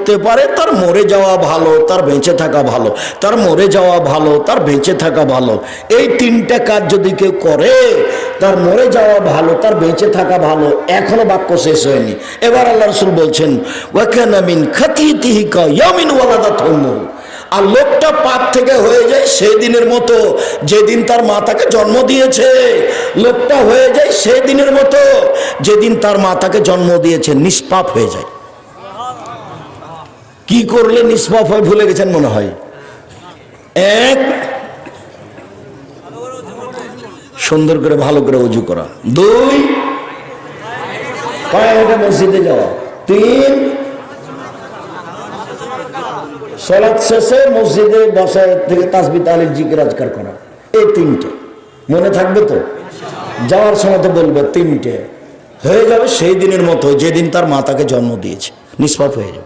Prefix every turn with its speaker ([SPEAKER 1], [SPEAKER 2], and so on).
[SPEAKER 1] করতে পারে তার মরে যাওয়া ভালো, তার বেঁচে থাকা ভালো, তার মরে যাওয়া ভালো, তার বেঁচে থাকা ভালো। এই তিনটা কাজ যদি কেউ করে, তার মরে যাওয়া ভালো, তার বেঁচে থাকা ভালো। এখনো বাক্য শেষ হয়নি। এবার আল্লাহ রাসূল বলছেন ওয়াকানা মিন খাতিতিহি কা ইয়ামিন ওয়ালাদাত উম্মুহু, আর লোকটা পাপ থেকে হয়ে যায় সেদিনের মতো যেদিন তার মা তাকে জন্ম দিয়েছে। লোকটা হয়ে যায় সেদিনের মতো যেদিন তার মা তাকে জন্ম দিয়েছে, নিষ্পাপ হয়ে যায়। কি করলে নিষ্পাপ হয় ভুলে গেছেন মনে হয়। এক, সুন্দর করে ভালো করে ওযু করা। দুই, পায়ে হেঁটে মসজিদে যাওয়া। তিন, সালাত শেষে মসজিদে বসা থেকে তাসবিহ তাহলিল জিকির আজকার করা। এই তিনটে মনে থাকবে তো? যাওয়ার সময় তো বলবে তিনটে হয়ে যাবে সেই দিনের মতো যেদিন তার মা তাকে জন্ম দিয়েছে, নিষ্পাপ হয়ে যাবে।